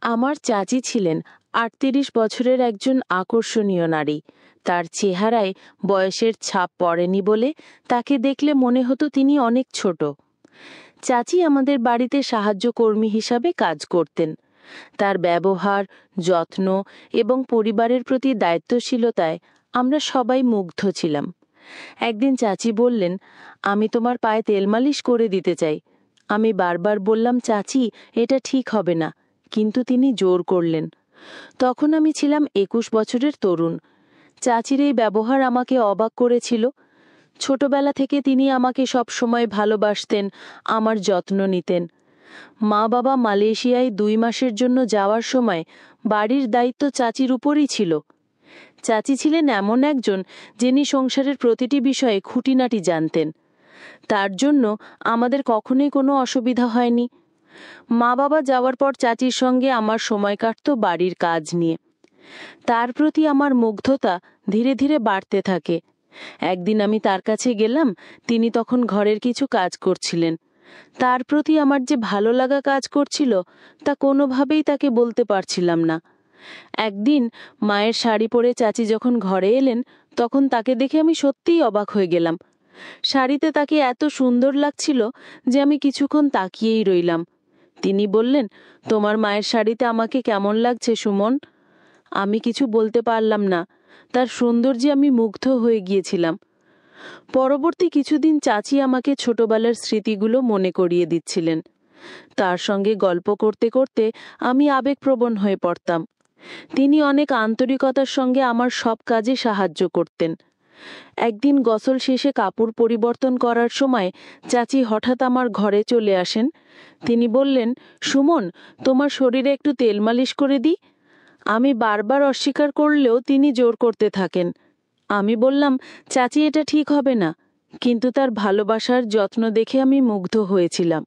আমার চাচি ছিলেন ৩৮ বছরের একজন আকর্ষণীয় নারী। তার চেহারায় বয়সের ছাপ পড়েনি বলে তাকে দেখলে মনে হতো তিনি অনেক ছোট। চাচি আমাদের বাড়িতে সাহায্যকর্মী হিসাবে কাজ করতেন। তার ব্যবহার, যত্ন এবং পরিবারের প্রতি দায়িত্বশীলতায় আমরা সবাই মুগ্ধ ছিলাম। একদিন চাচি বললেন, আমি তোমার পায়ে তেল মালিশ করে দিতে চাই। আমি বারবার বললাম, চাচি, এটা ঠিক হবে না, কিন্তু তিনি জোর করলেন। তখন আমি ছিলাম ২১ বছরের তরুণ। চাচির এই ব্যবহার আমাকে অবাক করেছিল। ছোটবেলা থেকে তিনি আমাকে সবসময় ভালোবাসতেন, আমার যত্ন নিতেন। মা বাবা মালয়েশিয়ায় ২ মাসের জন্য যাওয়ার সময় বাড়ির দায়িত্ব চাচির উপরই ছিল। চাচি ছিলেন এমন একজন যিনি সংসারের প্রতিটি বিষয়ে খুঁটিনাটি জানতেন। তার জন্য আমাদের কখনোই কোনো অসুবিধা হয়নি। মা বাবা যাওয়ার পর চাচির সঙ্গে আমার সময় কাটত বাড়ির কাজ নিয়ে। তার প্রতি আমার মুগ্ধতা ধীরে ধীরে বাড়তে থাকে। একদিন আমি তার কাছে গেলাম, তিনি তখন ঘরের কিছু কাজ করছিলেন। তার প্রতি আমার যে ভালো লাগা কাজ করছিল তা কোনোভাবেই তাকে বলতে পারছিলাম না। একদিন মায়ের শাড়ি পরে চাচি যখন ঘরে এলেন, তখন তাকে দেখে আমি সত্যিই অবাক হয়ে গেলাম। শাড়িতে তাকে এত সুন্দর লাগছিল যে আমি কিছুক্ষণ তাকিয়েই রইলাম। তিনি বললেন, তোমার মায়ের শাড়িতে আমাকে কেমন লাগছে সুমন? আমি কিছু বলতে পারলাম না। তার সৌন্দর্যে আমি মুগ্ধ হয়ে গিয়েছিলাম। পরবর্তী কিছুদিন চাচি আমাকে ছোটবেলার স্মৃতিগুলো মনে করিয়ে দিচ্ছিলেন। তার সঙ্গে গল্প করতে করতে আমি আবেগপ্রবণ হয়ে পড়তাম। তিনি অনেক আন্তরিকতার সঙ্গে আমার সব কাজে সাহায্য করতেন। একদিন গোসল শেষে কাপড় পরিবর্তন করার সময় চাচি হঠাৎ আমার ঘরে চলে আসেন। তিনি বললেন, সুমন, তোমার শরীরে একটু তেল মালিশ করে দিই। আমি বারবার অস্বীকার করলেও তিনি জোর করতে থাকেন। আমি বললাম, চাচি, এটা ঠিক হবে না। কিন্তু তার ভালোবাসার যত্ন দেখে আমি মুগ্ধ হয়েছিলাম।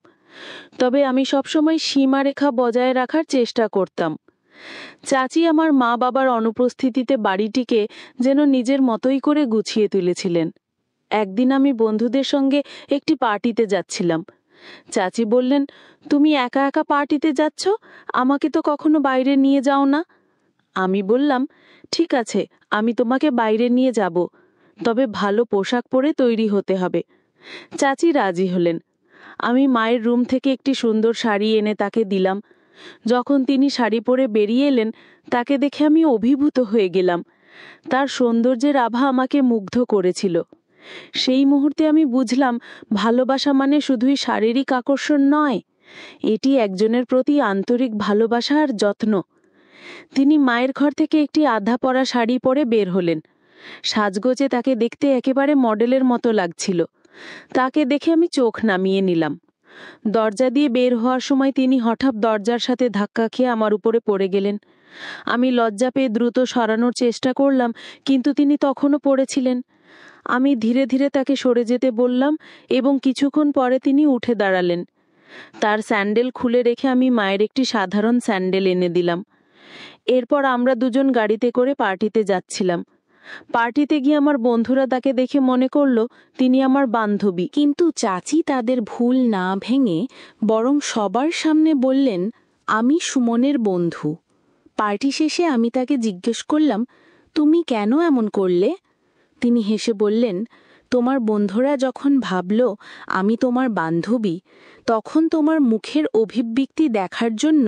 তবে আমি সবসময় সীমারেখা বজায় রাখার চেষ্টা করতাম। চাচি আমার মা বাবার অনুপস্থিতিতে বাড়িটিকে যেন নিজের মতোই করে গুছিয়ে তুলেছিলেন। একদিন আমি বন্ধুদের সঙ্গে একটি পার্টিতে যাচ্ছিলাম। চাচি বললেন, তুমি একা একা পার্টিতে যাচ্ছ, আমাকে তো কখনো বাইরে নিয়ে যাও না। আমি বললাম, ঠিক আছে, আমি তোমাকে বাইরে নিয়ে যাব, তবে ভালো পোশাক পরে তৈরি হতে হবে। চাচি রাজি হলেন। আমি মায়ের রুম থেকে একটি সুন্দর শাড়ি এনে তাকে দিলাম। যখন তিনি শাড়ি পরে বেরিয়ে এলেন, তাকে দেখে আমি অভিভূত হয়ে গেলাম। তার সৌন্দর্যের আভা আমাকে মুগ্ধ করেছিল। সেই মুহূর্তে আমি বুঝলাম, ভালোবাসা মানে শুধুই শারীরিক আকর্ষণ নয়, এটি একজনের প্রতি আন্তরিক ভালোবাসা আর যত্ন। তিনি মায়ের ঘর থেকে একটি আধা পরা শাড়ি পরে বের হলেন। সাজগোজে তাকে দেখতে একেবারে মডেলের মতো লাগছিল। তাকে দেখে আমি চোখ নামিয়ে নিলাম। দরজা দিয়ে বের হওয়ার সময় তিনি হঠাৎ দরজার সাথে ধাক্কা খেয়ে আমার উপরে পড়ে গেলেন। আমি লজ্জা পেয়ে দ্রুত সরানোর চেষ্টা করলাম, কিন্তু তিনি তখনও পড়েছিলেন। আমি ধীরে ধীরে তাকে সরে যেতে বললাম এবং কিছুক্ষণ পরে তিনি উঠে দাঁড়ালেন। তার স্যান্ডেল খুলে রেখে আমি মায়ের একটি সাধারণ স্যান্ডেল এনে দিলাম। এরপর আমরা দুজন গাড়িতে করে পার্টিতে যাচ্ছিলাম। পার্টিতে গিয়ে আমার বন্ধুরা তাকে দেখে মনে করল তিনি আমার বান্ধবী, কিন্তু চাচি তাদের ভুল না ভেঙে বরং সবার সামনে বললেন, আমি সুমনের বন্ধু। পার্টি শেষে আমি তাকে জিজ্ঞেস করলাম, তুমি কেন এমন করলে? তিনি হেসে বললেন, তোমার বন্ধুরা যখন ভাবল আমি তোমার বান্ধবী, তখন তোমার মুখের অভিব্যক্তি দেখার জন্য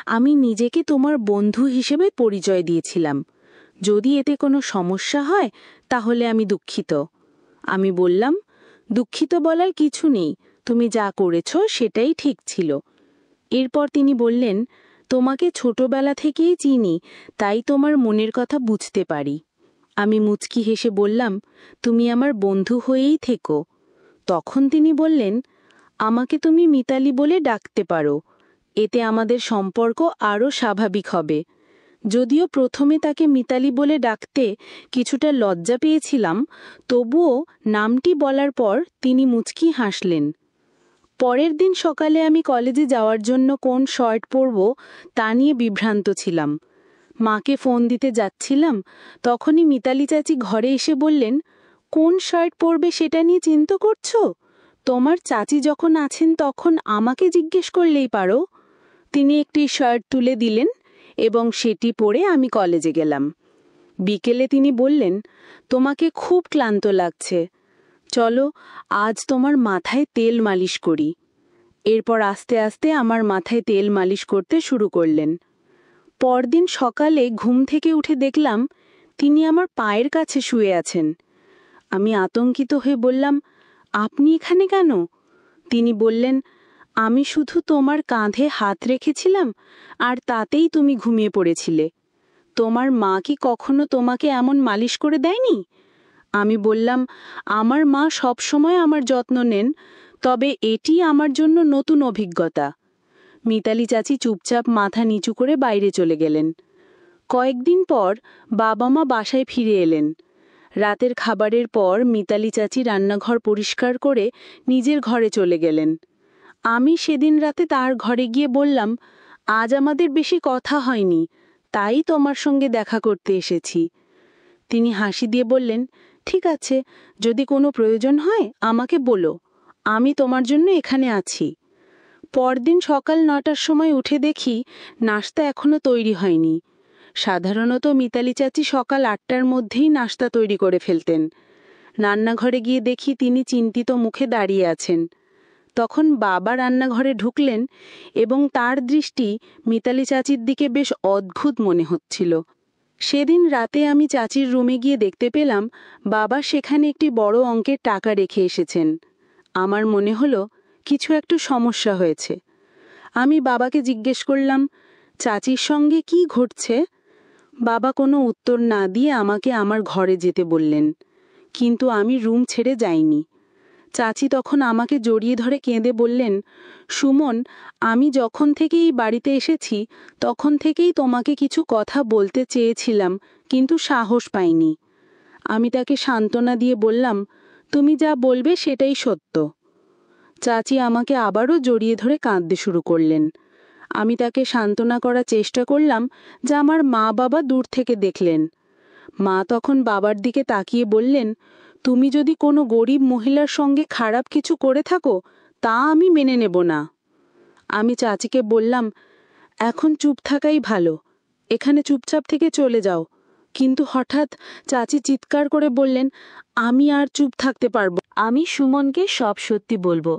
আমি নিজেকে তোমার বন্ধু হিসেবে পরিচয় দিয়েছিলাম। যদি এতে কোনো সমস্যা হয় তাহলে আমি দুঃখিত। আমি বললাম, দুঃখিত বলার কিছু নেই, তুমি যা করেছ সেটাই ঠিক ছিল। এরপর তিনি বললেন, তোমাকে ছোটবেলা থেকেই চিনি, তাই তোমার মনের কথা বুঝতে পারি। আমি মুচকি হেসে বললাম, তুমি আমার বন্ধু হয়েই থেকো। তখন তিনি বললেন, আমাকে তুমি মিতালি বলে ডাকতে পারো, এতে আমাদের সম্পর্ক আরও স্বাভাবিক হবে। যদিও প্রথমে তাকে মিতালি বলে ডাকতে কিছুটা লজ্জা পেয়েছিলাম, তবুও নামটি বলার পর তিনি মুচকি হাসলেন। পরের দিন সকালে আমি কলেজে যাওয়ার জন্য কোন শার্ট পরব তা নিয়ে বিভ্রান্ত ছিলাম। মাকে ফোন দিতে যাচ্ছিলাম, তখনই মিতালি চাচি ঘরে এসে বললেন, কোন শার্ট পরবে সেটা নিয়ে চিন্তা করছো? তোমার চাচি যখন আছেন তখন আমাকে জিজ্ঞেস করলেই পারো। তিনি একটি শার্ট তুলে দিলেন এবং সেটি পরে আমি কলেজে গেলাম। বিকেলে তিনি বললেন, তোমাকে খুব ক্লান্ত লাগছে, চলো আজ তোমার মাথায় তেল মালিশ করি। এরপর আস্তে আস্তে আমার মাথায় তেল মালিশ করতে শুরু করলেন। পরদিন সকালে ঘুম থেকে উঠে দেখলাম তিনি আমার পায়ের কাছে শুয়ে আছেন। আমি আতঙ্কিত হয়ে বললাম, আপনি এখানে কেন? তিনি বললেন, আমি শুধু তোমার কাঁধে হাত রেখেছিলাম আর তাতেই তুমি ঘুমিয়ে পড়েছিলে। তোমার মা কি কখনো তোমাকে এমন মালিশ করে দেয়নি? আমি বললাম, আমার মা সবসময় আমার যত্ন নেন, তবে এটি আমার জন্য নতুন অভিজ্ঞতা। মিতালি চাচি চুপচাপ মাথা নিচু করে বাইরে চলে গেলেন। কয়েকদিন পর বাবা মা বাসায় ফিরে এলেন। রাতের খাবারের পর মিতালি চাচি রান্নাঘর পরিষ্কার করে নিজের ঘরে চলে গেলেন। আমি সেদিন রাতে তার ঘরে গিয়ে বললাম, আজ আমাদের বেশি কথা হয়নি, তাই তোমার সঙ্গে দেখা করতে এসেছি। তিনি হাসি দিয়ে বললেন, ঠিক আছে, যদি কোনো প্রয়োজন হয় আমাকে বলো, আমি তোমার জন্য এখানে আছি। পরদিন সকাল 9টার সময় উঠে দেখি নাস্তা এখনো তৈরি হয়নি। সাধারণত মিতালি চাচি সকাল 8টার মধ্যেই নাস্তা তৈরি করে ফেলতেন। রান্নাঘরে গিয়ে দেখি তিনি চিন্তিত মুখে দাঁড়িয়ে আছেন। তখন বাবা রান্নাঘরে ঢুকলেন এবং তার দৃষ্টি মিতালি চাচির দিকে বেশ অদ্ভুত মনে হচ্ছিল। সেদিন রাতে আমি চাচির রুমে গিয়ে দেখতে পেলাম বাবা সেখানে একটি বড় অঙ্কের টাকা রেখে এসেছেন। আমার মনে হলো কিছু একটু সমস্যা হয়েছে। আমি বাবাকে জিজ্ঞেস করলাম, চাচির সঙ্গে কি ঘটছে? বাবা কোনো উত্তর না দিয়ে আমাকে আমার ঘরে যেতে বললেন, কিন্তু আমি রুম ছেড়ে যাইনি। চাচি তখন আমাকে জড়িয়ে ধরে কেঁদে বললেন, সুমন, আমি যখন থেকে এই বাড়িতে এসেছি তখন থেকেই তোমাকে কিছু কথা বলতে চেয়েছিলাম, কিন্তু সাহস পাইনি। আমি তাকে সান্ত্বনা দিয়ে বললাম, তুমি যা বলবে সেটাই সত্য। চাচি আমাকে আবারও জড়িয়ে ধরে কাঁদতে শুরু করলেন। আমি তাকে সান্ত্বনা করার চেষ্টা করলাম যে আমার মা বাবা দূর থেকে দেখলেন। মা তখন বাবার দিকে তাকিয়ে বললেন, তুমি যদি কোনো গরিব মহিলার সঙ্গে খারাপ কিছু করে থাকো তা আমি মেনে নেব না। আমি চাচিকে বললাম, এখন চুপ থাকাই ভালো, এখানে চুপচাপ থেকে চলে যাও। কিন্তু হঠাৎ চাচি চিৎকার করে বললেন, আমি আর চুপ থাকতে পারবো, আমি সুমনকে সব সত্যি বলবো।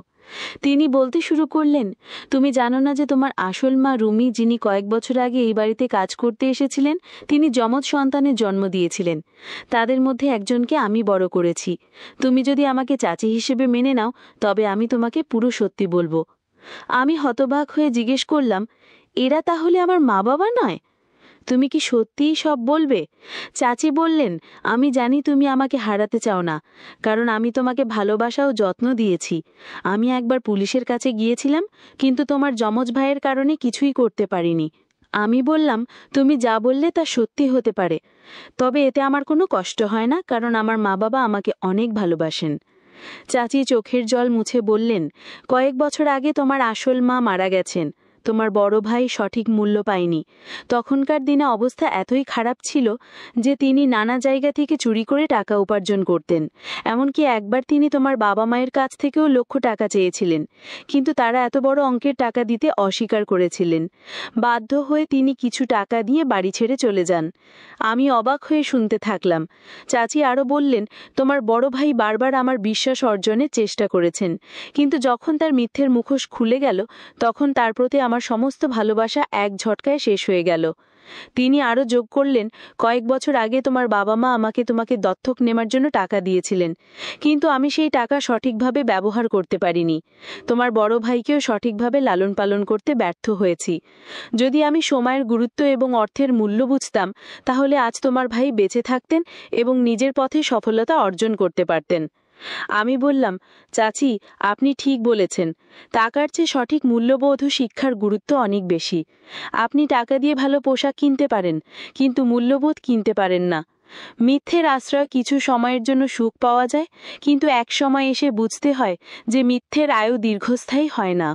তিনি বলতে শুরু করলেন, তুমি জানো না যে তোমার আসল মা রুমি, যিনি কয়েক বছর আগে এই বাড়িতে কাজ করতে এসেছিলেন, তিনি যমজ সন্তানের জন্ম দিয়েছিলেন। তাদের মধ্যে একজনকে আমি বড় করেছি। তুমি যদি আমাকে চাচি হিসেবে মেনে নাও তবে আমি তোমাকে পুরো সত্যি বলবো। আমি হতবাক হয়ে জিজ্ঞেস করলাম, এরা তাহলে আমার মা বাবা নয়? তুমি কি সত্যিই সব বলবে? চাচি বললেন, আমি জানি তুমি আমাকে হারাতে চাও না, কারণ আমি তোমাকে ভালোবাসা ও যত্ন দিয়েছি। আমি একবার পুলিশের কাছে গিয়েছিলাম, কিন্তু তোমার যমজ ভাইয়ের কারণে কিছুই করতে পারিনি। আমি বললাম, তুমি যা বললে তা সত্যি হতে পারে, তবে এতে আমার কোনো কষ্ট হয় না, কারণ আমার মা বাবা আমাকে অনেক ভালোবাসেন। চাচি চোখের জল মুছে বললেন, কয়েক বছর আগে তোমার আসল মা মারা গেছেন। তোমার বড় ভাই সঠিক মূল্য পায়নি। তখনকার দিনে অবস্থা এতই খারাপ ছিল যে তিনি নানা জায়গা থেকে চুরি করে টাকা উপার্জন করতেন। এমনকি একবার তিনি তোমার বাবা মায়ের কাছ থেকেও লক্ষ টাকা চেয়েছিলেন, কিন্তু তারা এত বড় অঙ্কের টাকা দিতে অস্বীকার করেছিলেন। বাধ্য হয়ে তিনি কিছু টাকা দিয়ে বাড়ি ছেড়ে চলে যান। আমি অবাক হয়ে শুনতে থাকলাম। চাচি আরও বললেন, তোমার বড় ভাই বারবার আমার বিশ্বাস অর্জনের চেষ্টা করেছেন, কিন্তু যখন তার মিথ্যের মুখোশ খুলে গেল তখন তার প্রতি আমার সমস্ত ভালোবাসা এক ঝটকায় শেষ হয়ে গেল। তিনি আরও যোগ করলেন, কয়েক বছর আগে তোমার বাবা মা আমাকে তোমাকে দত্তক নেবার জন্য টাকা দিয়েছিলেন, কিন্তু আমি সেই টাকা সঠিকভাবে ব্যবহার করতে পারিনি। তোমার বড় ভাইকেও সঠিকভাবে লালন পালন করতে ব্যর্থ হয়েছি। যদি আমি সময়ের গুরুত্ব এবং অর্থের মূল্য বুঝতাম তাহলে আজ তোমার ভাই বেঁচে থাকতেন এবং নিজের পথে সফলতা অর্জন করতে পারতেন। আমি বললাম, চাচি, আপনি ঠিক বলেছেন। টাকার চেয়ে সঠিক মূল্যবোধ ও শিক্ষার গুরুত্ব অনেক বেশি। আপনি টাকা দিয়ে ভালো পোশাক কিনতে পারেন, কিন্তু মূল্যবোধ কিনতে পারেন না। মিথ্যের আশ্রয় কিছু সময়ের জন্য সুখ পাওয়া যায়, কিন্তু এক সময় এসে বুঝতে হয় যে মিথ্যের আয়ু দীর্ঘস্থায়ী হয় না।